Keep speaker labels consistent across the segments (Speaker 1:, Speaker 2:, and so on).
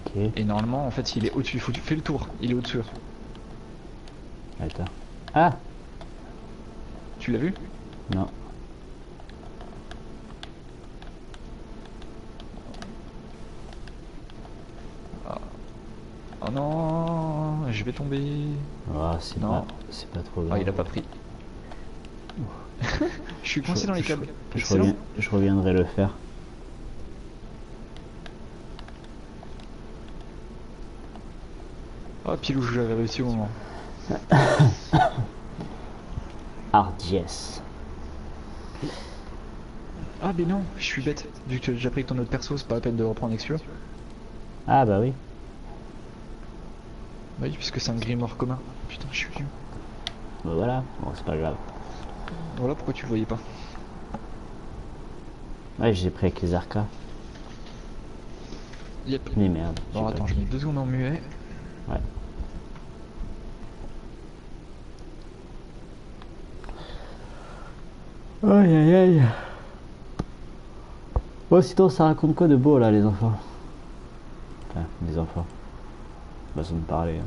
Speaker 1: Ok.
Speaker 2: Et normalement, en fait, il est au-dessus. Faut que tu fais le tour. Il est au-dessus.
Speaker 1: Attends. Ah!
Speaker 2: Tu l'as vu?
Speaker 1: Non.
Speaker 2: Oh non, je vais tomber.
Speaker 1: Oh,
Speaker 2: Non.
Speaker 1: c'est pas trop
Speaker 2: Ah,
Speaker 1: grave.
Speaker 2: il a pas pris. Je suis
Speaker 1: Je,
Speaker 2: coincé dans les
Speaker 1: je,
Speaker 2: câbles. Excellent.
Speaker 1: je reviendrai le faire.
Speaker 2: Ah, pile où j'avais réussi au moment.
Speaker 1: Hardies.
Speaker 2: Ah, mais non, je suis bête. Vu que tu as déjà pris ton autre perso, c'est pas la peine de reprendre Excure.
Speaker 1: Ah bah oui.
Speaker 2: Oui, puisque c'est un grimoire commun. Putain, je suis vieux.
Speaker 1: Bah voilà. Bon, c'est pas grave.
Speaker 2: Voilà pourquoi tu le voyais pas.
Speaker 1: Ouais, j'ai pris avec les arcas.
Speaker 2: Yep.
Speaker 1: Mais merde.
Speaker 2: Bon,
Speaker 1: j'ai
Speaker 2: attends,
Speaker 1: pas-
Speaker 2: je mets 2 secondes en muet.
Speaker 1: Ouais. Aïe aïe aïe. Bon, sinon, ça raconte quoi de beau là, les enfants? Enfin, les enfants. Façon de parler. Hein.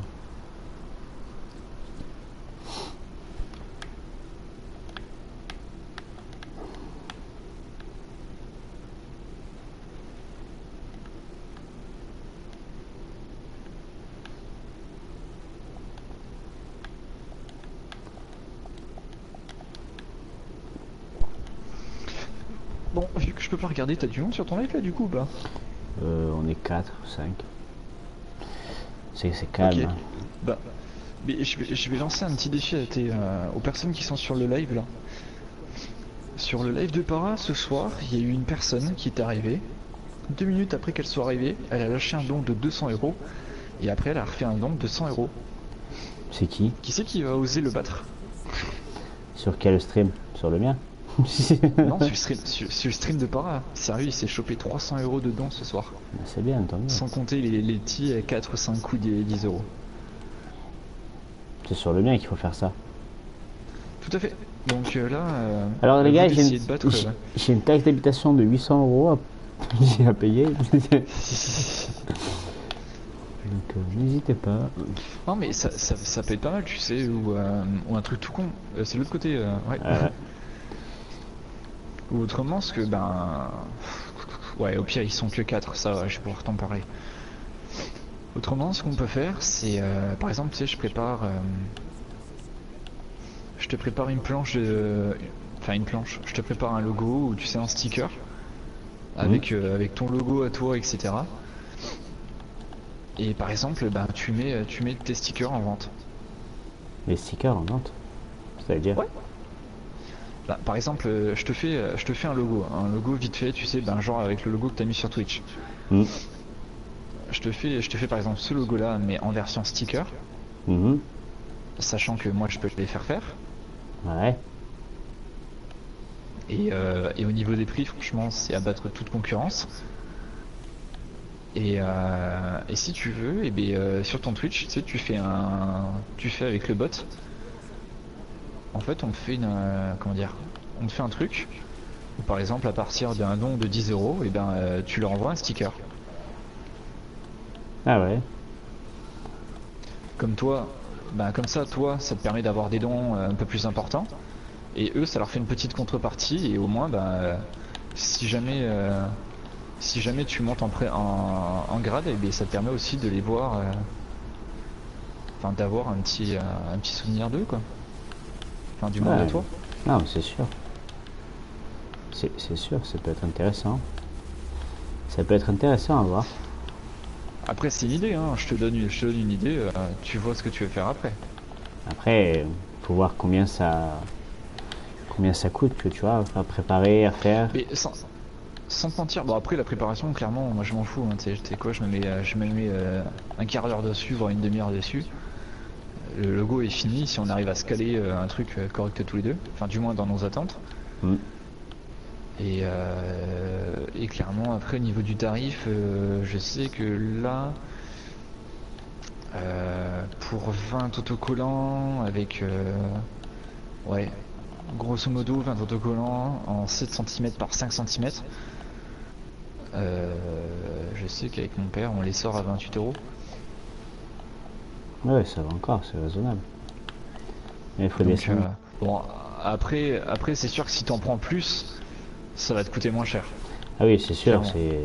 Speaker 2: Bon, vu que je peux pas regarder, t'as du monde sur ton live là du coup, bah.
Speaker 1: On est 4, 5. C'est calme.
Speaker 2: Ok.
Speaker 1: Hein.
Speaker 2: Bah, mais je vais lancer un petit défi à aux personnes qui sont sur le live là. Sur le live de Para, ce soir, il y a eu une personne qui est arrivée. 2 minutes après qu'elle soit arrivée, elle a lâché un don de 200 euros. Et après, elle a refait un don de 100 euros.
Speaker 1: C'est qui?
Speaker 2: Qui c'est qui va oser le battre?
Speaker 1: Sur quel stream? Sur le mien?
Speaker 2: Non, sur le stream de Para. Sérieux, il s'est chopé 300 euros de dons ce soir.
Speaker 1: C'est bien, tant mieux.
Speaker 2: Sans compter les petits 4 ou 5 coups des 10 euros.
Speaker 1: C'est sur le mien qu'il faut faire ça.
Speaker 2: Tout à fait. Donc là,
Speaker 1: Alors les gars,
Speaker 2: de
Speaker 1: j'ai une taxe d'habitation de 800 euros à payer. Donc n'hésitez pas.
Speaker 2: Non mais ça peut être pas mal, tu sais, ou un truc tout con. C'est l'autre côté, ouais. Ou autrement, ce que ouais, au pire ils sont que 4, ça ouais, je vais pouvoir t'en parler. Autrement, ce qu'on peut faire, c'est par exemple, tu sais, je te prépare une planche de. Enfin une planche, je te prépare un logo ou tu sais un sticker avec ton logo à toi, etc. Et par exemple, tu mets tes stickers en vente.
Speaker 1: Les stickers en vente? C'est-à-dire?
Speaker 2: Ouais. Bah, par exemple, je te fais un logo vite fait, tu sais, genre avec le logo que t'as mis sur Twitch.
Speaker 1: Mmh.
Speaker 2: Je te fais par exemple ce logo là, mais en version sticker, sachant que moi je peux les faire.
Speaker 1: Ouais.
Speaker 2: Et au niveau des prix, franchement, c'est à battre toute concurrence. Et si tu veux, et sur ton Twitch, tu sais, tu fais avec le bot. En fait, on te fait on te fait un truc. Où, par exemple, à partir d'un don de 10 euros, et tu leur envoies un sticker.
Speaker 1: Ah ouais.
Speaker 2: Comme toi, comme ça, ça te permet d'avoir des dons un peu plus importants. Et eux, ça leur fait une petite contrepartie. Et au moins, si jamais tu montes en grade, et ça te permet aussi de les voir, enfin d'avoir un petit souvenir d'eux, quoi. Enfin, du moins de toi.
Speaker 1: Non, mais c'est sûr. C'est sûr, ça peut être intéressant. Ça peut être intéressant à voir.
Speaker 2: Après, c'est une idée, hein. Je te donne une idée. Tu vois ce que tu veux faire après.
Speaker 1: Après, faut voir combien ça coûte, que tu vois, à préparer, à faire.
Speaker 2: Mais sans te mentir, bon après la préparation, clairement, moi je m'en fous. Hein, tu sais quoi, je me mets un quart d'heure dessus, voire une demi-heure dessus. Le logo est fini si on arrive à se caler un truc correct tous les deux. Enfin, du moins dans nos attentes. Et clairement, après, au niveau du tarif, je sais que là, pour 20 autocollants, avec, ouais, grosso modo, 20 autocollants en 7 cm par 5 cm, Je sais qu'avec mon père, on les sort à 28 €.
Speaker 1: Ouais, ça va encore, c'est raisonnable. Mais il faut
Speaker 2: Donc,
Speaker 1: descendre.
Speaker 2: bon, après c'est sûr que si t'en prends plus, ça va te coûter moins cher.
Speaker 1: Ah oui, c'est sûr,
Speaker 2: Clairement.
Speaker 1: c'est...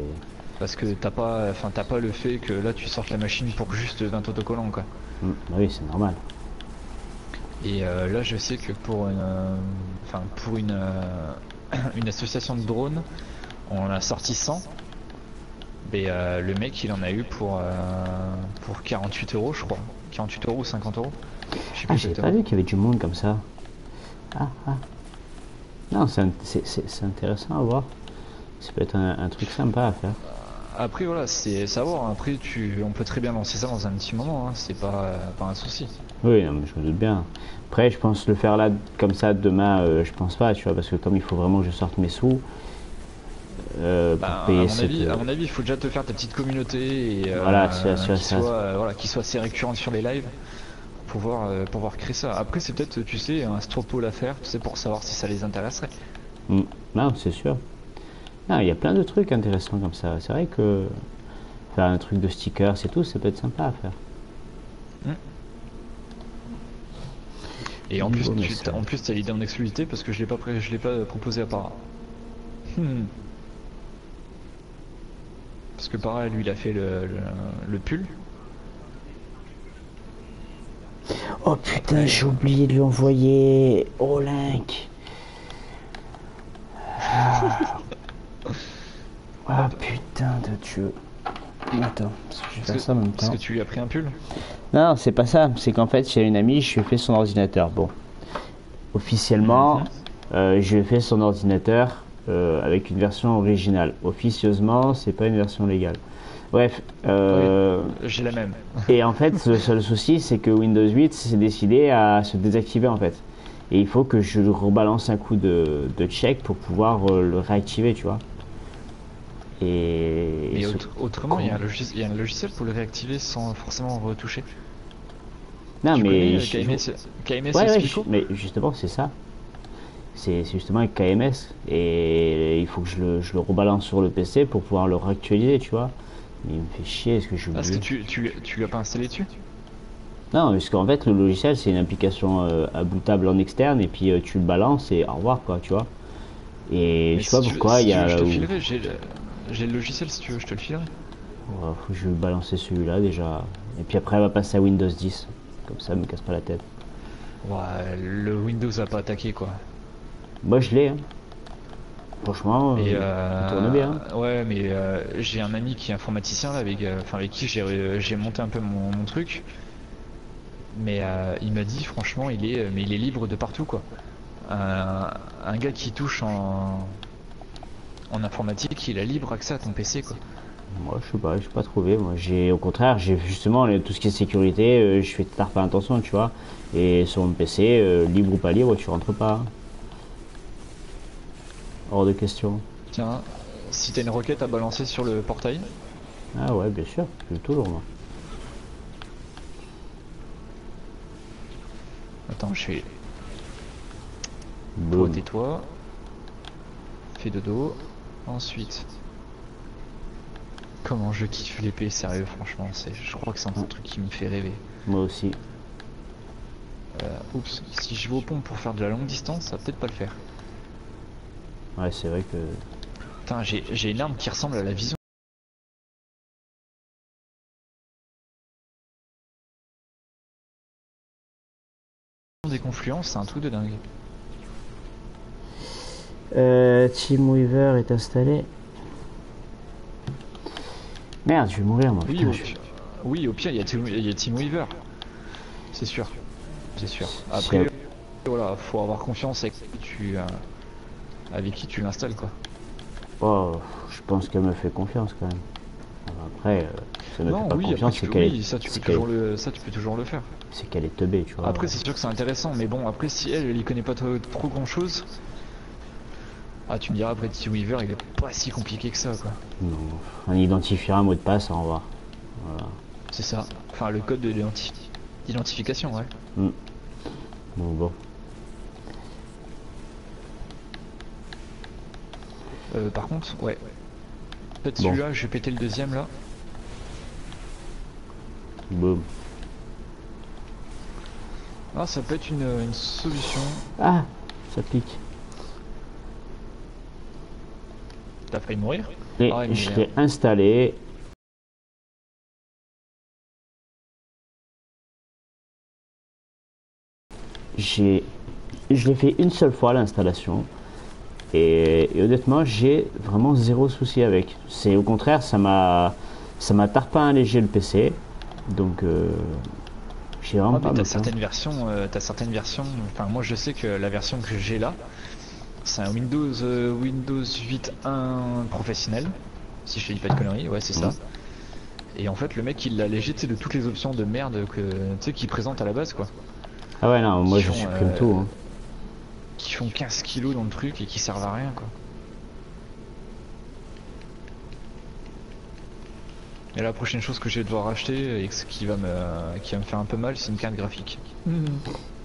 Speaker 2: Parce que t'as pas le fait que là tu sortes la machine pour juste 20 autocollants, quoi.
Speaker 1: Bah oui, c'est normal.
Speaker 2: Et là, je sais que pour une association de drones, on a sorti 100. Mais le mec, il en a eu pour 48 €, je crois. 48 € ou 50 €. Je sais plus
Speaker 1: Ah, j'avais pas
Speaker 2: exactement.
Speaker 1: vu qu'il y avait du monde comme ça. Ah, ah. Non, c'est intéressant à voir. Ça peut être un truc sympa à faire.
Speaker 2: Après, voilà, c'est savoir. Après, on peut très bien lancer ça dans un petit moment, hein. C'est pas un souci.
Speaker 1: Oui, non, mais je me doute bien. Après, je pense le faire là, comme ça, demain, je pense pas, tu vois, parce que comme il faut vraiment que je sorte mes sous pour
Speaker 2: Bah,
Speaker 1: payer cette...
Speaker 2: à mon avis, il faut déjà te faire ta petite communauté et
Speaker 1: Voilà, tu
Speaker 2: qui
Speaker 1: ça.
Speaker 2: soit, voilà, qui soit assez récurrente sur les lives pour pouvoir créer ça. Après, c'est peut-être, tu sais, un stropole à faire, tu sais, pour savoir si ça les intéresserait.
Speaker 1: Mm. Non, c'est sûr. Non, il y a plein de trucs intéressants comme ça. C'est vrai que faire un truc de stickers et tout, ça peut être sympa à faire.
Speaker 2: Hmm. Et en
Speaker 1: Nouveau
Speaker 2: plus,
Speaker 1: message.
Speaker 2: t'as l'idée en exclusivité parce que je l'ai pas proposé à Para. Hmm. Parce que Para, lui, il a fait le pull.
Speaker 1: Oh putain,
Speaker 2: Après,
Speaker 1: j'ai oublié de lui envoyer. Oh Link. Ah
Speaker 2: hop.
Speaker 1: putain de Dieu. Attends, parce que je vais faire ça en même
Speaker 2: Parce
Speaker 1: temps.
Speaker 2: que tu lui as pris un pull.
Speaker 1: Non, c'est pas ça. C'est qu'en fait, j'ai une amie, je lui ai fait son ordinateur. Bon, officiellement,
Speaker 2: Mhm.
Speaker 1: je lui ai fait son ordinateur avec une version originale. Officieusement, c'est pas une version légale. Bref,
Speaker 2: Oui, j'ai la même.
Speaker 1: et en fait, le seul souci, c'est que Windows 8 s'est décidé à se désactiver en fait. Et il faut que je rebalance un coup de check pour pouvoir le réactiver, tu vois. Et
Speaker 2: Mais
Speaker 1: ce
Speaker 2: autrement,
Speaker 1: con.
Speaker 2: il y a un logiciel pour le réactiver sans forcément retoucher.
Speaker 1: Non,
Speaker 2: Tu
Speaker 1: mais
Speaker 2: connais KMS
Speaker 1: ouais, ouais,
Speaker 2: Explico?
Speaker 1: mais justement, c'est ça. C'est justement avec KMS. Et il faut que je le rebalance sur le PC pour pouvoir le réactualiser, tu vois. Mais il me fait chier, est-ce que j'ai
Speaker 2: Ah, parce que
Speaker 1: oublié?
Speaker 2: tu l'as pas installé dessus?
Speaker 1: Non, parce qu'en fait, le logiciel, c'est une application aboutable en externe, et puis tu le balances et au revoir, quoi, tu vois. Et
Speaker 2: Mais
Speaker 1: je sais pas pourquoi, il
Speaker 2: si
Speaker 1: y
Speaker 2: tu veux,
Speaker 1: a.
Speaker 2: je te filerai. J'ai le logiciel si tu veux, je te le filerai.
Speaker 1: Faut que je vais balancer celui-là déjà. Et puis après, elle va passer à Windows 10. Comme ça, elle me casse pas la tête.
Speaker 2: Ouais, le Windows va pas attaquer quoi.
Speaker 1: Moi, je l'ai, hein. Franchement,
Speaker 2: Et
Speaker 1: il tourne bien.
Speaker 2: ouais, mais j'ai un ami qui est informaticien là, avec qui j'ai monté un peu mon truc. Mais il m'a dit franchement, mais il est libre de partout quoi. Un gars qui touche en informatique, il a libre accès à ton PC quoi.
Speaker 1: Moi, je sais pas, j'ai pas trouvé. Moi, au contraire, j'ai justement tout ce qui est sécurité, je fais pas attention, tu vois. Et sur mon PC, libre ou pas libre, tu rentres pas. Hors de question.
Speaker 2: Tiens, si t'as une requête à balancer sur le portail,
Speaker 1: Ah ouais, bien sûr, je toujours moi.
Speaker 2: attends, je fais toi
Speaker 1: Boum.
Speaker 2: tais-toi, fais dodo, ensuite. Comment je kiffe l'épée, sérieux, franchement, je crois que c'est un truc qui me fait rêver.
Speaker 1: Moi aussi.
Speaker 2: Oups, si je vais au pont pour faire de la longue distance, ça va peut-être pas le faire.
Speaker 1: Ouais, c'est vrai que.
Speaker 2: Putain, j'ai une arme qui ressemble à la vision des confluences, c'est un truc de dingue.
Speaker 1: Team Weaver est installé. Merde, je vais mourir moi.
Speaker 2: Oui,
Speaker 1: Putain,
Speaker 2: oui, au pire, il y a Team Weaver, c'est sûr, c'est sûr.
Speaker 1: si-
Speaker 2: Après, voilà, faut avoir confiance avec qui tu l'installes, quoi.
Speaker 1: Oh, je pense qu'elle me fait confiance quand même. Après, si elle me fait
Speaker 2: Non,
Speaker 1: pas
Speaker 2: oui, après
Speaker 1: confiance,
Speaker 2: tu peux, oui, ça tu peux
Speaker 1: c'est
Speaker 2: toujours le faire.
Speaker 1: qu'elle est teubée, tu vois.
Speaker 2: Après, c'est sûr que c'est intéressant, mais bon, après, si elle y connaît pas trop grand chose, ah, tu me diras, après, Team Weaver, il est pas si compliqué que ça, quoi.
Speaker 1: Non, on identifiera un mot de passe, au revoir. Voilà.
Speaker 2: C'est ça. Enfin, le code d'identification, ouais.
Speaker 1: Mm. Bon.
Speaker 2: Par contre, ouais. Peut-être
Speaker 1: Bon.
Speaker 2: celui-là, je vais péter le deuxième là.
Speaker 1: Boum.
Speaker 2: Ah, ça peut être une solution.
Speaker 1: Ah, ça pique.
Speaker 2: T'as failli mourir?
Speaker 1: Et
Speaker 2: Ah ouais, mais
Speaker 1: je l'ai installé. Je l'ai fait une seule fois l'installation. Et honnêtement, j'ai vraiment zéro souci avec. C'est au contraire, ça m'a tarpin allégé le PC. Donc, j'ai vraiment
Speaker 2: ah,
Speaker 1: pas
Speaker 2: mais
Speaker 1: mal.
Speaker 2: t'as certaines versions. Enfin, moi je sais que la version que j'ai là, c'est un Windows 8.1 professionnel. Si je te dis pas de conneries, ouais, c'est ça. Et en fait, le mec il l'a allégé, tu sais, de toutes les options de merde que tu sais qu'il présente à la base, quoi.
Speaker 1: Ah ouais, non, moi
Speaker 2: Qui
Speaker 1: je
Speaker 2: font,
Speaker 1: supprime tout. Hein.
Speaker 2: qui font 15 kilos dans le truc et qui servent à rien, quoi. Et la prochaine chose que je vais devoir acheter et qui va me faire un peu mal, c'est une carte graphique.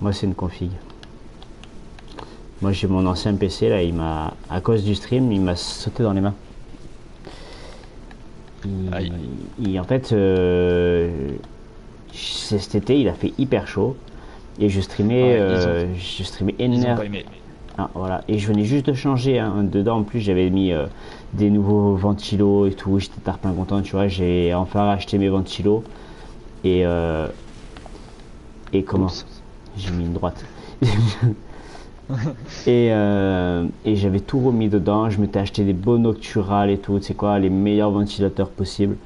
Speaker 1: Moi, c'est une config. Moi, j'ai mon ancien PC là, à cause du stream, il m'a sauté dans les mains.
Speaker 2: Aïe.
Speaker 1: En fait, cet été, il a fait hyper chaud et je streamais,
Speaker 2: Ouais,
Speaker 1: je streamais
Speaker 2: Ils ont
Speaker 1: énervé.
Speaker 2: pas aimé.
Speaker 1: Ah, voilà. Et je venais juste de changer. Hein. Dedans, en plus, j'avais mis des nouveaux ventilos et tout. J'étais tarpin content, tu vois. J'ai enfin racheté mes ventilos. Et, et comment
Speaker 2: Oups.
Speaker 1: j'ai mis une droite. Et j'avais tout remis dedans. Je m'étais acheté des beaux Noctural et tout. Tu sais quoi, les meilleurs ventilateurs possibles.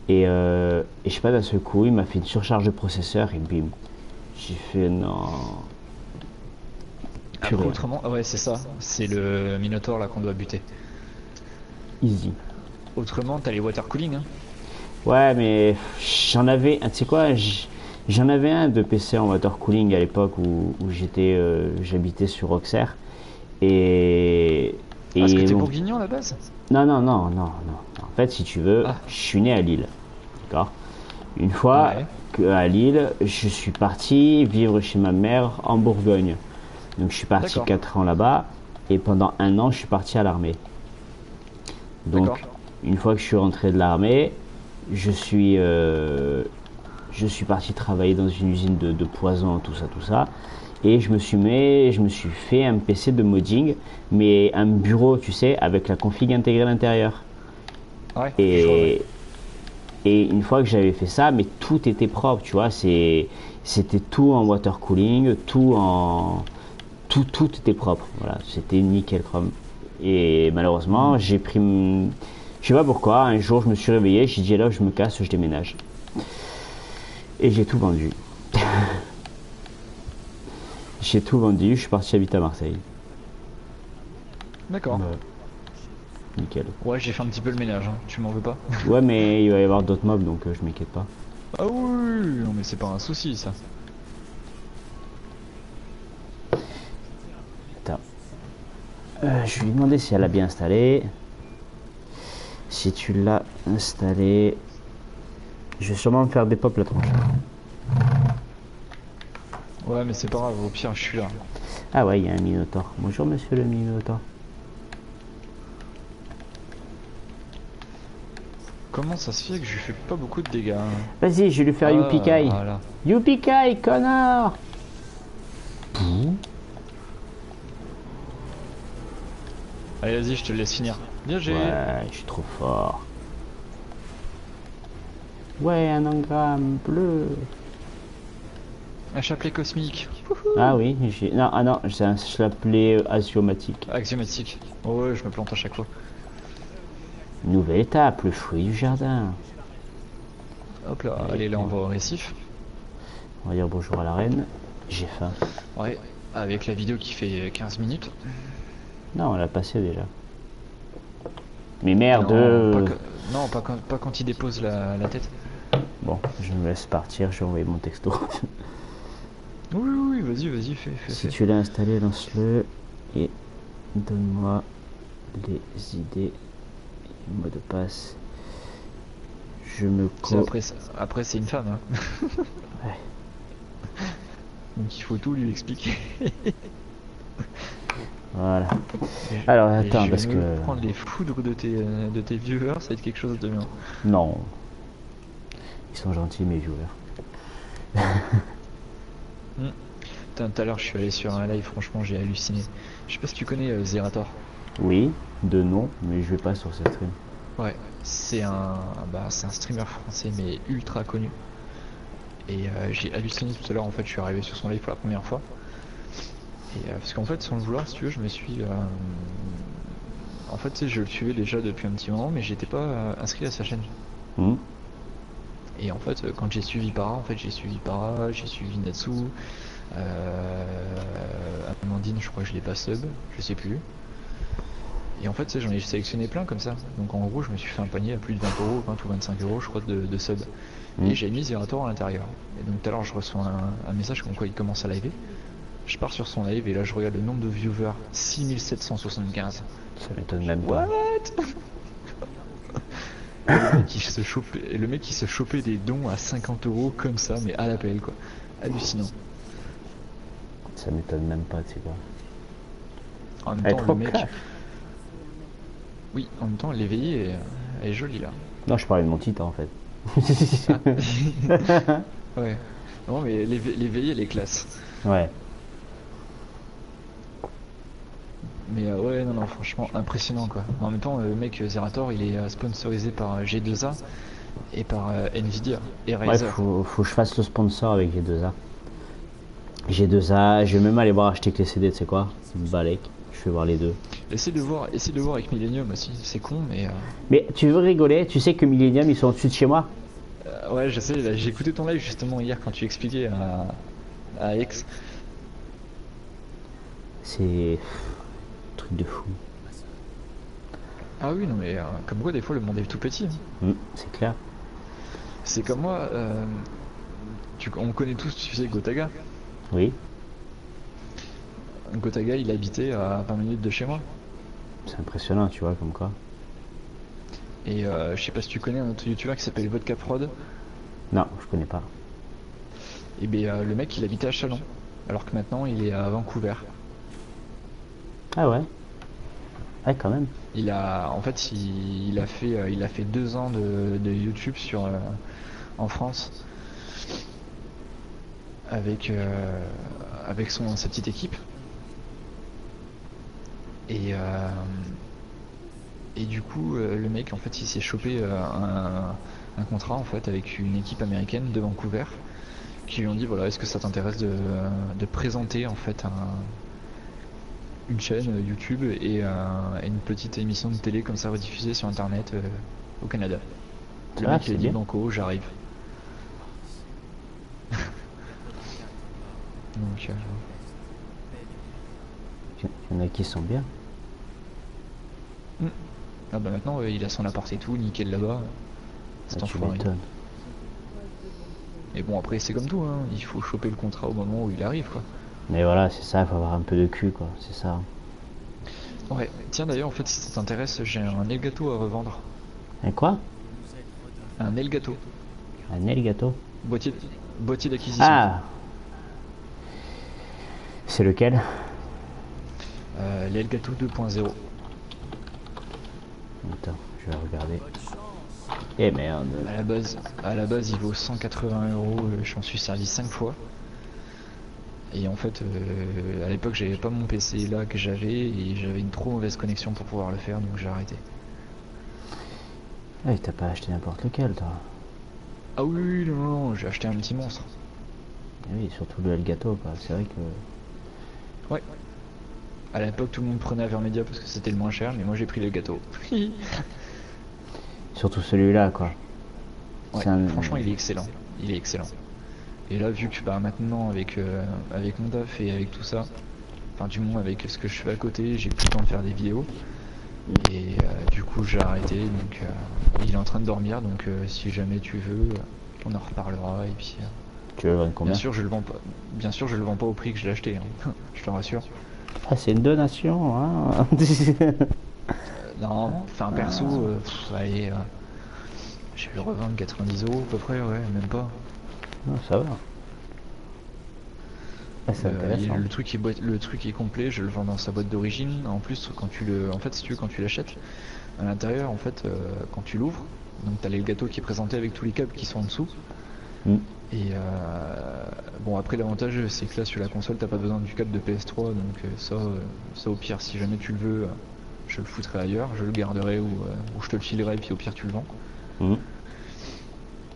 Speaker 1: Et je sais pas, d'un seul coup, il m'a fait une surcharge de processeur et bim. J'ai fait non.
Speaker 2: Après,
Speaker 1: Purée.
Speaker 2: autrement, ah ouais, c'est ça. C'est le Minotaur là qu'on doit buter.
Speaker 1: Easy.
Speaker 2: Autrement, t'as les water cooling, hein.
Speaker 1: Ouais, mais j'en avais, tu sais quoi, j'en avais un de PC en water cooling à l'époque où j'habitais sur Auxerre. Et,
Speaker 2: Parce que t'es
Speaker 1: bon,
Speaker 2: bourguignon à la base?
Speaker 1: non. En fait, si tu veux,
Speaker 2: Ah.
Speaker 1: je suis né à Lille, d'accord. Une fois
Speaker 2: Ouais.
Speaker 1: à Lille, je suis parti vivre chez ma mère en Bourgogne. Donc je suis parti
Speaker 2: D'accord.
Speaker 1: 4 ans là-bas et pendant un an, je suis parti à l'armée. Donc,
Speaker 2: D'accord.
Speaker 1: une fois que je suis rentré de l'armée, je suis, euh, je suis parti travailler dans une usine de poison, tout ça. Et je me suis fait un PC de modding, mais un bureau, tu sais, avec la config intégrée à l'intérieur.
Speaker 2: Ouais, je vois, ouais.
Speaker 1: Et, et une fois que j'avais fait ça, mais tout était propre, tu vois, c'était tout en water cooling, tout était propre, voilà, c'était nickel chrome. Et malheureusement, je sais pas pourquoi, un jour je me suis réveillé, j'ai dit là je me casse, je déménage. Et j'ai tout vendu. J'ai tout vendu, je suis parti habiter à Marseille.
Speaker 2: D'accord.
Speaker 1: Ouais, nickel.
Speaker 2: Ouais, j'ai fait un petit peu le ménage, hein. Tu m'en veux pas?
Speaker 1: Ouais, mais il va y avoir d'autres mobs donc je m'inquiète pas.
Speaker 2: Ah oui, non mais c'est pas un souci ça.
Speaker 1: Attends. Je vais lui demander si elle a bien installé. Si tu l'as installé, je vais sûrement me faire des pop la tronche.
Speaker 2: Ouais, mais c'est pas grave, au pire, je suis là.
Speaker 1: Ah ouais, il y a un Minotaur. Bonjour monsieur le Minotaur.
Speaker 2: Comment ça se fait que je lui fais pas beaucoup de dégâts, hein?
Speaker 1: Vas-y, je vais lui faire
Speaker 2: Ah,
Speaker 1: Yuppie-Kai.
Speaker 2: voilà.
Speaker 1: Yuppie-Kai, connard.
Speaker 2: Allez, vas-y, je te laisse finir. Bien, j'ai.
Speaker 1: Ouais, je suis trop fort. Ouais, un engramme bleu.
Speaker 2: Un chapelet cosmique.
Speaker 1: Ah oui, non, ah non, c'est un chapelet axiomatique.
Speaker 2: Axiomatique. Oh ouais, je me plante à chaque fois.
Speaker 1: Nouvelle étape, le fruit du jardin.
Speaker 2: Hop là, allez, là on va au récif.
Speaker 1: On va dire bonjour à la reine. J'ai faim.
Speaker 2: Ouais, avec la vidéo qui fait 15 minutes.
Speaker 1: Non, on l'a passé déjà. Mais merde.
Speaker 2: Non, pas quand il dépose la tête.
Speaker 1: Bon, je me laisse partir, je vais envoyer mon texto.
Speaker 2: Oui, vas-y, fais.
Speaker 1: Si tu l'as installé, lance-le et donne-moi les idées. Mot de passe. Je me
Speaker 2: Après c'est une femme, hein.
Speaker 1: Ouais.
Speaker 2: Donc il faut tout lui expliquer.
Speaker 1: Voilà.
Speaker 2: Et
Speaker 1: Alors
Speaker 2: et
Speaker 1: attends,
Speaker 2: je vais
Speaker 1: parce
Speaker 2: me
Speaker 1: que...
Speaker 2: prendre les foudres de tes viewers, ça va être quelque chose de bien.
Speaker 1: Non. Ils sont gentils, mes viewers.
Speaker 2: Hmm. Putain, tout à l'heure, je suis allé sur un live, franchement, j'ai halluciné. Je sais pas si tu connais Zerator.
Speaker 1: Oui, de nom, mais je vais pas sur cette stream.
Speaker 2: Ouais, c'est un streamer français, mais ultra connu. Et j'ai halluciné tout à l'heure, en fait, je suis arrivé sur son live pour la première fois. Et parce qu'en fait, sans le vouloir, si tu veux, je me suis. En fait, tu sais, je le suivais déjà depuis un petit moment, mais j'étais pas inscrit à sa chaîne.
Speaker 1: Hmm.
Speaker 2: Et en fait, quand j'ai suivi Para, en fait, j'ai suivi Para, j'ai suivi Natsu, Amandine, je crois que je l'ai pas sub, je sais plus. Et en fait, tu sais, j'en ai sélectionné plein comme ça. Donc en gros, je me suis fait un panier à plus de 20 euros, 20 ou 25 euros, je crois, de sub.
Speaker 1: Hmm.
Speaker 2: Et j'ai mis Zerator à l'intérieur. Et donc tout à l'heure, je reçois un message comme quoi il commence à liver. Je pars sur son live et là, je regarde le nombre de viewers, 6775.
Speaker 1: Ça m'étonne même
Speaker 2: What?
Speaker 1: pas.
Speaker 2: Et le mec qui se chopait des dons à 50 euros comme ça, mais à l'appel quoi. Hallucinant.
Speaker 1: Ça m'étonne même pas, tu sais quoi.
Speaker 2: En même
Speaker 1: Elle est
Speaker 2: temps,
Speaker 1: trop
Speaker 2: le mec.
Speaker 1: classe.
Speaker 2: Oui, en même temps, l'éveillé est joli là.
Speaker 1: Non, je parlais de mon titre en fait.
Speaker 2: Ah. Ouais. Non, mais l'éveillé, elle est classe.
Speaker 1: Ouais.
Speaker 2: Mais ouais, non, non, franchement, impressionnant quoi. En même temps, le mec Zerator, il est sponsorisé par G2A et par Nvidia et
Speaker 1: Ouais,
Speaker 2: Razer.
Speaker 1: faut que je fasse le sponsor avec G2A. G2A, je vais même aller voir acheter que les CD, tu sais quoi? Balek. Je vais voir les deux.
Speaker 2: Essaie de voir avec Millennium aussi. C'est con, mais
Speaker 1: Mais tu veux rigoler? Tu sais que Millennium, ils sont au-dessus de chez moi?
Speaker 2: ouais, je sais. J'ai écouté ton live justement hier quand tu expliquais à Aix.
Speaker 1: C'est... truc de fou.
Speaker 2: Ah oui, non, mais comme quoi, des fois, le monde est tout petit. Hein.
Speaker 1: C'est clair.
Speaker 2: C'est comme moi. On connaît tous, tu sais, Gotaga.
Speaker 1: Oui,
Speaker 2: Gotaga, il habitait à 20 minutes de chez moi.
Speaker 1: c'est impressionnant, tu vois, comme quoi.
Speaker 2: Et je sais pas si tu connais un autre youtubeur qui s'appelle Vodka Prod.
Speaker 1: Non, je connais pas.
Speaker 2: Et bien le mec il habitait à Chalon. Alors que maintenant il est à Vancouver.
Speaker 1: Ah ouais? Ouais, quand même.
Speaker 2: En fait il a fait 2 ans de YouTube en France avec sa petite équipe. Et et du coup le mec en fait il s'est chopé un contrat en fait avec une équipe américaine de Vancouver qui lui ont dit voilà est-ce que ça t'intéresse de présenter en fait une chaîne YouTube et une petite émission de télé comme ça rediffusée sur internet au Canada. Le
Speaker 1: Ah,
Speaker 2: mec il
Speaker 1: c'est
Speaker 2: a dit
Speaker 1: bien.
Speaker 2: banco j'arrive. Donc
Speaker 1: Il y en a qui sont bien.
Speaker 2: ah bah maintenant il a son appart et tout nickel là-bas. C'est
Speaker 1: Ah, tu
Speaker 2: enfoiré.
Speaker 1: m'étonnes.
Speaker 2: Mais bon après c'est comme tout hein, il faut choper le contrat au moment où il arrive quoi.
Speaker 1: Mais voilà, c'est ça, il faut avoir un peu de cul, quoi. C'est ça.
Speaker 2: Ouais, tiens d'ailleurs en fait si ça t'intéresse j'ai un Elgato à revendre.
Speaker 1: Un quoi?
Speaker 2: Un Elgato,
Speaker 1: Un Elgato?
Speaker 2: boîtier, boîtier d'acquisition.
Speaker 1: Ah! C'est lequel?
Speaker 2: L'Elgato 2.0.
Speaker 1: Attends, je vais regarder. Eh merde.
Speaker 2: À la base il vaut 180 euros, je m'en suis servi 5 fois. Et en fait, à l'époque, j'avais pas mon PC là que j'avais et j'avais une trop mauvaise connexion pour pouvoir le faire, donc j'ai arrêté.
Speaker 1: Ah, t'as pas acheté n'importe lequel, toi.
Speaker 2: Ah oui, non, non, j'ai acheté un petit monstre.
Speaker 1: Eh oui, surtout le Elgato, quoi. C'est vrai que...
Speaker 2: Ouais. À l'époque, tout le monde prenait Avermedia parce que c'était le moins cher, mais moi j'ai pris le gâteau.
Speaker 1: Surtout celui-là, quoi.
Speaker 2: Ouais, franchement, il est excellent. Il est excellent. Et là, vu que bah, maintenant, avec mon taf et avec tout ça, enfin, du moins avec ce que je fais à côté, j'ai plus le temps de faire des vidéos. Et du coup, j'ai arrêté. Donc, il est en train de dormir. Donc, si jamais tu veux, on en reparlera. Et puis,
Speaker 1: Tu veux vendre combien?
Speaker 2: bien sûr, je le vends pas. Bien sûr, je le vends pas au prix que je l'ai acheté. Hein. Je te rassure.
Speaker 1: Ah, c'est une donation, hein.
Speaker 2: Non, enfin perso, allez, je vais le revendre 90 euros à peu près, ouais, même pas.
Speaker 1: Non, ça va. Ah, c'est intéressant.
Speaker 2: Le truc est complet, je le vends dans sa boîte d'origine. En plus, en fait, si tu veux, quand tu l'achètes, à l'intérieur, en fait, quand tu l'ouvres, donc t'as le gâteau qui est présenté avec tous les câbles qui sont en dessous.
Speaker 1: Hmm.
Speaker 2: Et bon, après, l'avantage, c'est que là, sur la console, t'as pas besoin du câble de PS3, donc ça, au pire, si jamais tu le veux, je le foutrai ailleurs, je le garderai ou je te le filerai, et puis au pire, tu le vends.
Speaker 1: Hmm.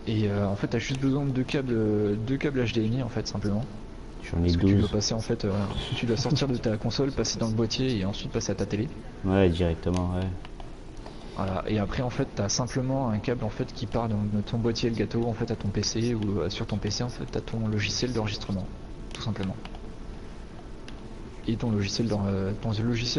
Speaker 2: Et en fait, t'as juste besoin de deux câbles HDMI, en fait, simplement.
Speaker 1: J'en ai
Speaker 2: Parce que tu dois
Speaker 1: 12.
Speaker 2: passer, en fait, tu dois sortir de ta console, passer dans le boîtier et ensuite passer à ta télé.
Speaker 1: Ouais, directement, ouais.
Speaker 2: Voilà. Et après, en fait, t'as simplement un câble en fait qui part de ton boîtier le gâteau en fait à ton PC ou sur ton PC en fait t'as ton logiciel d'enregistrement, tout simplement. Et ton logiciel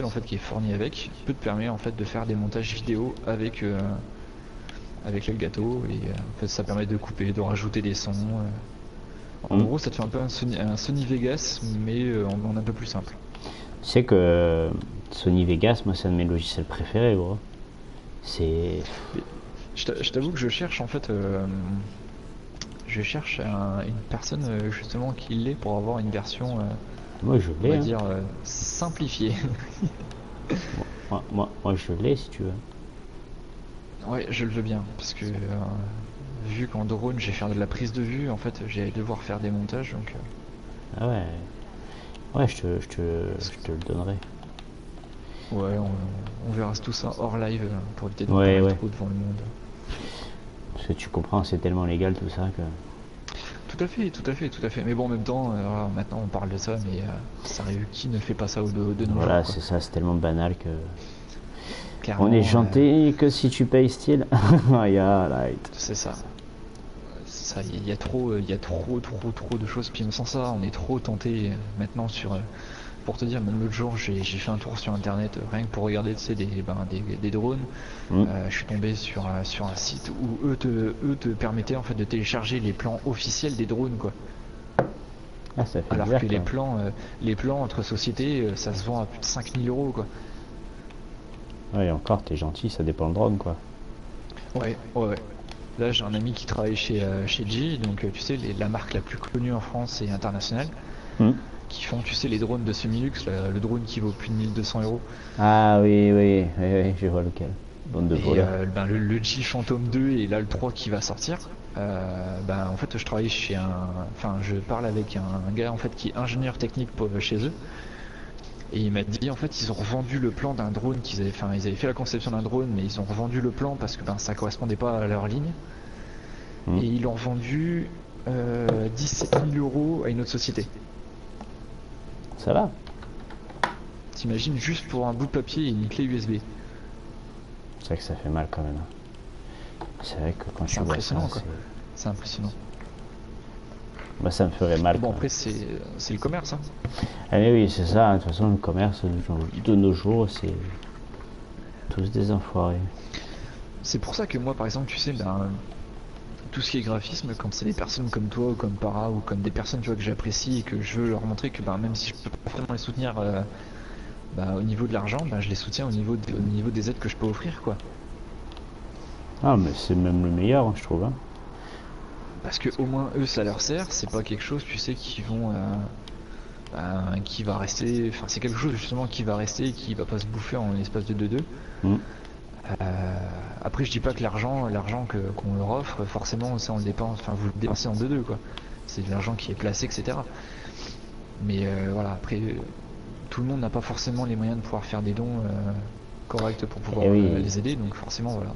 Speaker 2: en fait qui est fourni avec peut te permettre en fait de faire des montages vidéo avec le gâteau et en fait ça permet de couper, de rajouter des sons. En gros, ça te fait un peu un Sony Vegas mais en un peu plus simple.
Speaker 1: Tu sais que Sony Vegas, moi, c'est un de mes logiciels préférés, gros. C'est.
Speaker 2: Je t'avoue que je cherche en fait, une personne justement qui l'ait pour avoir une version,
Speaker 1: Moi, je
Speaker 2: on
Speaker 1: l'ai,
Speaker 2: va
Speaker 1: hein.
Speaker 2: dire, simplifiée.
Speaker 1: Moi, je l'ai, si tu veux.
Speaker 2: Ouais, je le veux bien parce que vu qu'en drone j'ai faire de la prise de vue, en fait, j'ai devoir faire des montages donc.
Speaker 1: Ah ouais. Ouais, je te le donnerai.
Speaker 2: Ouais, on verra tout ça hors live pour éviter de
Speaker 1: Ouais,
Speaker 2: parler
Speaker 1: ouais.
Speaker 2: trop devant le monde.
Speaker 1: Parce que tu comprends, c'est tellement légal tout ça que.
Speaker 2: Tout à fait, tout à fait, tout à fait. Mais bon, en même temps, voilà, maintenant on parle de ça, mais sérieux, qui ne fait pas ça de nos
Speaker 1: Voilà,
Speaker 2: jours, quoi.
Speaker 1: c'est ça, c'est tellement banal que. On
Speaker 2: Clairement,
Speaker 1: est gentil que si tu payes style. Yeah, right.
Speaker 2: c'est ça. Ça, il y a trop, trop de choses. Puis même sans ça, on est trop tenté maintenant pour te dire, même l'autre jour, j'ai fait un tour sur internet rien que pour regarder, tu sais, des drones.
Speaker 1: Mm.
Speaker 2: Je suis tombé sur un site où eux te permettaient en fait de télécharger les plans officiels des drones, quoi.
Speaker 1: Ah, ça fait
Speaker 2: Alors
Speaker 1: bizarre,
Speaker 2: que
Speaker 1: quoi.
Speaker 2: les plans entre sociétés, ça se vend à plus de 5000 €, quoi.
Speaker 1: Ouais, encore, t'es gentil, ça dépend le drone, quoi.
Speaker 2: Ouais, ouais, ouais. Là, j'ai un ami qui travaille chez G, donc tu sais, la marque la plus connue en France et internationale,
Speaker 1: Mm.
Speaker 2: qui font, tu sais, les drones de semi-luxe, le drone qui vaut plus de 1200 €.
Speaker 1: Ah oui, oui, oui, oui, je vois lequel. Bande de
Speaker 2: Et
Speaker 1: voleurs.
Speaker 2: le G Phantom 2 et là le 3 qui va sortir. En fait, je travaille enfin, je parle avec un gars en fait qui est ingénieur technique chez eux. Et il m'a dit en fait ils ont revendu le plan d'un drone ils avaient fait la conception d'un drone mais ils ont revendu le plan parce que ça correspondait pas à leur ligne.
Speaker 1: Mm.
Speaker 2: Et ils l'ont vendu 17 000 € à une autre société.
Speaker 1: Ça va.
Speaker 2: T'imagines juste pour un bout de papier et une clé USB.
Speaker 1: C'est vrai que ça fait mal quand même. C'est vrai que quand tu
Speaker 2: C'est
Speaker 1: vois ça,
Speaker 2: impressionnant, quoi. C'est impressionnant.
Speaker 1: Bah, ça me ferait mal.
Speaker 2: Bon
Speaker 1: Quoi.
Speaker 2: après c'est le commerce, hein.
Speaker 1: Ah mais oui, c'est ça. De toute façon, le commerce de nos jours, c'est tous des enfoirés.
Speaker 2: C'est pour ça que moi par exemple tu sais tout ce qui est graphisme, quand c'est des personnes comme toi ou comme Para ou comme des personnes tu vois que j'apprécie et que je veux leur montrer que même si je peux pas vraiment les soutenir au niveau de l'argent, je les soutiens au niveau des aides que je peux offrir, quoi.
Speaker 1: Ah, mais c'est même le meilleur, je trouve. Hein.
Speaker 2: Parce que au moins eux ça leur sert, c'est pas quelque chose tu sais qui va rester, enfin c'est quelque chose justement qui va rester et qui va pas se bouffer en l'espace de 2-2.
Speaker 1: Mm.
Speaker 2: Après je dis pas que l'argent qu'on leur offre, forcément ça on le dépense, enfin vous le dépensez en 2-2, quoi. C'est de l'argent qui est placé, etc. Mais voilà, après tout le monde n'a pas forcément les moyens de pouvoir faire des dons corrects pour pouvoir
Speaker 1: Eh oui.
Speaker 2: les aider, donc forcément voilà.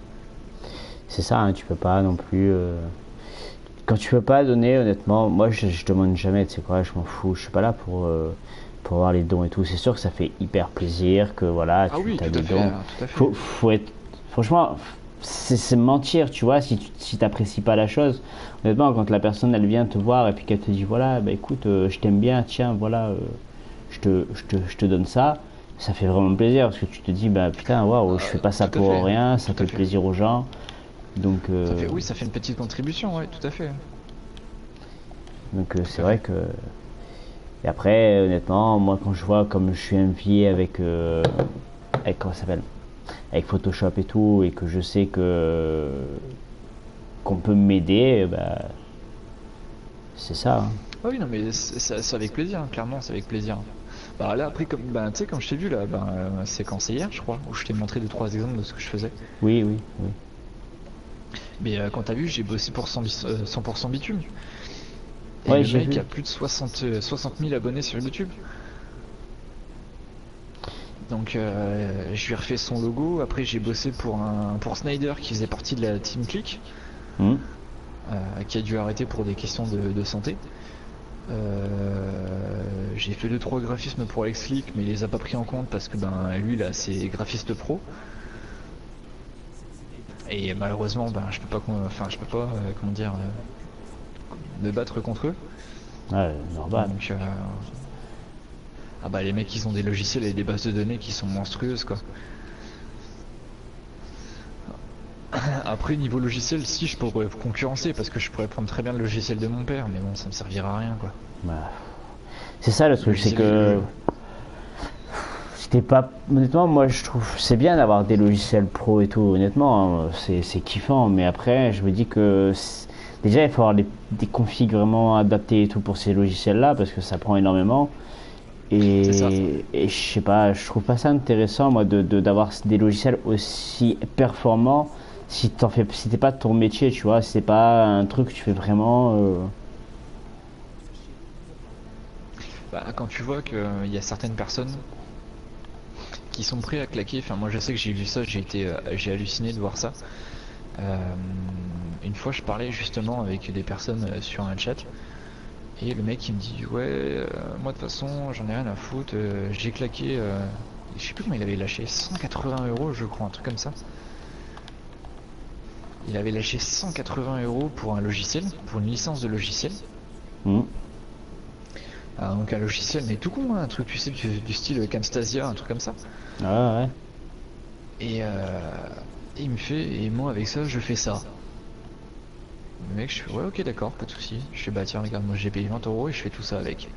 Speaker 1: C'est ça, hein, tu peux pas non plus. Quand tu peux pas donner, honnêtement, moi je demande jamais, tu sais quoi, je m'en fous, je suis pas là pour avoir les dons et tout. C'est sûr que ça fait hyper plaisir, que voilà,
Speaker 2: Ah
Speaker 1: tu
Speaker 2: oui,
Speaker 1: as
Speaker 2: tout
Speaker 1: des
Speaker 2: à fait,
Speaker 1: dons.
Speaker 2: tout à fait.
Speaker 1: Faut être. Franchement, c'est mentir, tu vois, si t'apprécies pas la chose. Honnêtement, quand la personne elle vient te voir et puis qu'elle te dit voilà, bah écoute, je t'aime bien, tiens, voilà, je te donne ça, ça fait vraiment plaisir parce que tu te dis bah putain, waouh, je fais pas ça
Speaker 2: Tout à
Speaker 1: pour
Speaker 2: fait,
Speaker 1: rien, ça
Speaker 2: tout à
Speaker 1: fait
Speaker 2: fait.
Speaker 1: plaisir aux gens. Donc,
Speaker 2: Oui, ça fait une petite contribution, ouais, tout à fait.
Speaker 1: c'est vrai que. Et après, honnêtement, moi quand je vois comme je suis envié avec comment ça s'appelle, avec Photoshop et tout, et que je sais qu'on peut m'aider, bah, c'est ça. Hein.
Speaker 2: Ah oui, non, mais c'est avec plaisir, hein, clairement, c'est avec plaisir. Bah là, après, comme, bah, tu sais, comme je t'ai vu là, bah, c'est quand c'est hier, je crois, où je t'ai montré 2-3 exemples de ce que je faisais.
Speaker 1: Oui, oui, oui.
Speaker 2: Mais quand t'as vu, j'ai bossé pour 100% bitume. Et
Speaker 1: Ouais,
Speaker 2: le
Speaker 1: j'ai
Speaker 2: mec
Speaker 1: vu.
Speaker 2: a plus de 60 000 abonnés sur YouTube. Donc je lui ai refait son logo. Après j'ai bossé pour Snyder qui faisait partie de la Team Click,
Speaker 1: Hmm.
Speaker 2: qui a dû arrêter pour des questions de santé. J'ai fait 2-3 graphismes pour Alex Click, mais il les a pas pris en compte parce que ben lui là c'est graphiste pro. Et malheureusement ben je peux pas comment dire me battre contre eux.
Speaker 1: Ouais, normal.
Speaker 2: Donc ah bah les mecs ils ont des logiciels et des bases de données qui sont monstrueuses quoi. Après niveau logiciel si je pourrais concurrencer parce que je pourrais prendre très bien le logiciel de mon père mais bon ça me servira à rien quoi.
Speaker 1: Bah, c'est ça le truc, c'est que
Speaker 2: Le-
Speaker 1: c'était pas. Honnêtement, moi je trouve c'est bien d'avoir des logiciels pro et tout, honnêtement, hein, c'est kiffant, mais après je me dis que déjà il faut avoir des configs vraiment adaptés et tout pour ces logiciels-là parce que ça prend énormément.
Speaker 2: C'est ça.
Speaker 1: Et je sais pas, je trouve pas ça intéressant moi d'avoir des logiciels aussi performants si t'es pas ton métier, tu vois, si c'est pas un truc que tu fais vraiment.
Speaker 2: Bah, quand tu vois qu'il y a certaines personnes qui sont prêts à claquer, enfin moi je sais que j'ai vu ça, j'ai halluciné de voir ça. Euh, une fois je parlais justement avec des personnes sur un chat et le mec il me dit ouais moi de toute façon j'en ai rien à foutre, j'ai claqué, je sais plus comment il avait lâché, 180 € je crois, un truc comme ça. Il avait lâché 180 € pour un logiciel, pour une licence de logiciel.
Speaker 1: Hmm.
Speaker 2: Ah, donc un logiciel mais tout con, hein, un truc tu sais du style Camtasia, un truc comme ça.
Speaker 1: Ouais, ouais.
Speaker 2: Et il me fait, et moi avec ça je fais ça. Le mec je fais ouais ok d'accord, pas de soucis. Je fais bah tiens regarde moi j'ai payé 20 € et je fais tout ça avec.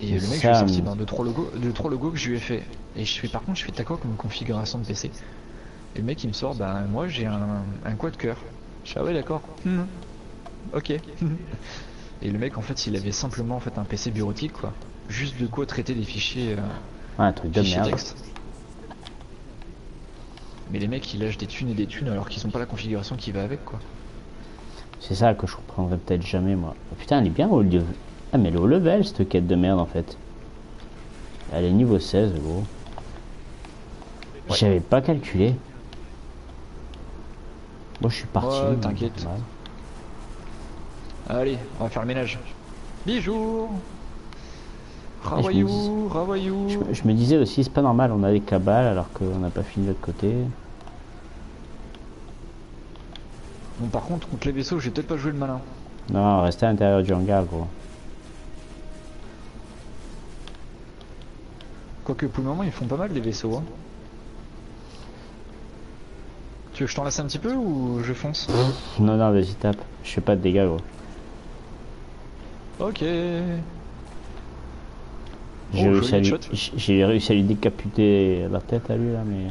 Speaker 2: Et
Speaker 1: Mais
Speaker 2: le mec je lui ai
Speaker 1: ça,
Speaker 2: sorti ben, 2-3 logos que je lui ai fait. Et je fais par contre je fais t'as quoi comme configuration de PC? Et le mec il me sort bah moi j'ai un quad cœur. Je fais ah ouais d'accord. Ok. Et le mec en fait il avait simplement en fait un PC bureautique quoi. Juste de quoi traiter des fichiers,
Speaker 1: ouais, un truc de
Speaker 2: fichiers
Speaker 1: merde.
Speaker 2: texte. Mais les mecs ils lâchent des thunes et des thunes alors qu'ils ont pas la configuration qui va avec quoi.
Speaker 1: C'est ça que je reprendrai peut-être jamais moi. Oh, putain, elle est bien au level. Ah, mais elle est au level cette quête de merde en fait. Elle est niveau 16, gros.
Speaker 2: Ouais.
Speaker 1: J'avais pas calculé. Moi je suis parti.
Speaker 2: Ouais, t'inquiète.
Speaker 1: Ouais.
Speaker 2: Allez, on va faire le ménage. Bijou.
Speaker 1: Et
Speaker 2: Ravoyou, ravoyou.
Speaker 1: je me disais aussi, c'est pas normal, on a des cabales alors qu'on n'a pas fini de l'autre côté.
Speaker 2: Bon, par contre, contre les vaisseaux, j'ai peut-être pas joué le malin.
Speaker 1: Non, rester à l'intérieur du hangar, gros.
Speaker 2: Quoique pour le moment, ils font pas mal les vaisseaux. Hein. Tu veux que je t'en laisse un petit peu ou je fonce?
Speaker 1: Non, non, vas-y, tape. Je fais pas de dégâts, gros.
Speaker 2: Ok.
Speaker 1: J'ai
Speaker 2: Oh,
Speaker 1: réussi,
Speaker 2: joli shot.
Speaker 1: j'ai réussi à lui décapiter la tête à lui là, mais.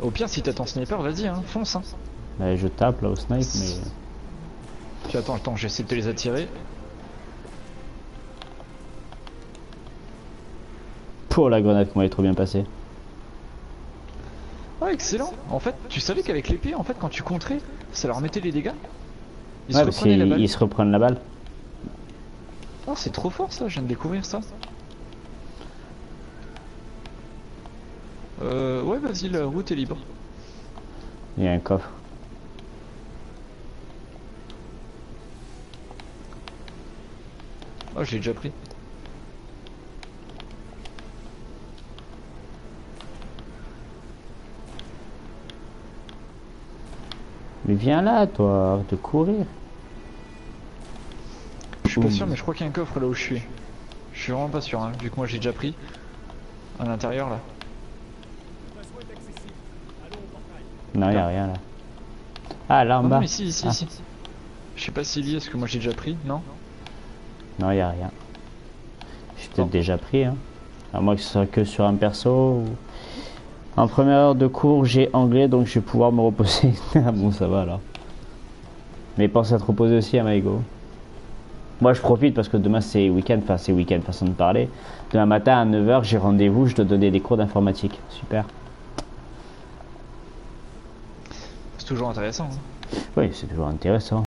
Speaker 2: Au pire, si t'as ton sniper, vas-y, hein, fonce. Hein.
Speaker 1: Là, je tape là au snipe, mais.
Speaker 2: Puis attends, j'essaie de te les attirer.
Speaker 1: Pour la grenade, comment elle est trop bien passée.
Speaker 2: Ouais, excellent. En fait, tu savais qu'avec l'épée, en fait, quand tu contrais, ça leur mettait les dégâts. Ils se
Speaker 1: Ouais, parce
Speaker 2: reprenaient la balle.
Speaker 1: qu'ils se reprennent la balle.
Speaker 2: Oh, c'est trop fort ça, je viens de découvrir ça. Ouais, vas-y, la route est libre.
Speaker 1: Il y a un coffre.
Speaker 2: Oh, je l'ai déjà pris.
Speaker 1: Mais viens là, toi, arrête de courir.
Speaker 2: Je suis pas sûr, mais je crois qu'il y a un coffre là où je suis. Je suis vraiment pas sûr, hein, vu que moi j'ai déjà pris. À l'intérieur là.
Speaker 1: Non, il y a rien là. Ah, là en
Speaker 2: Non,
Speaker 1: bas.
Speaker 2: non, mais si, ici,
Speaker 1: Ah.
Speaker 2: ici. Je sais pas s'il y est, est-ce que moi j'ai déjà pris, non?
Speaker 1: Non, il y a rien. J'ai peut-être
Speaker 2: Bon.
Speaker 1: déjà pris, hein. À moins que ce soit que sur un perso. En première heure de cours, j'ai anglais, donc je vais pouvoir me reposer. Ah bon, ça va là. Mais pense à te reposer aussi, à Maïgo. Moi, je profite parce que demain, c'est week-end. Enfin, c'est week-end, façon de parler. Demain matin, à 9h, j'ai rendez-vous. Je dois donner des cours d'informatique. Super.
Speaker 2: C'est toujours intéressant. Hein.
Speaker 1: Oui, c'est toujours intéressant.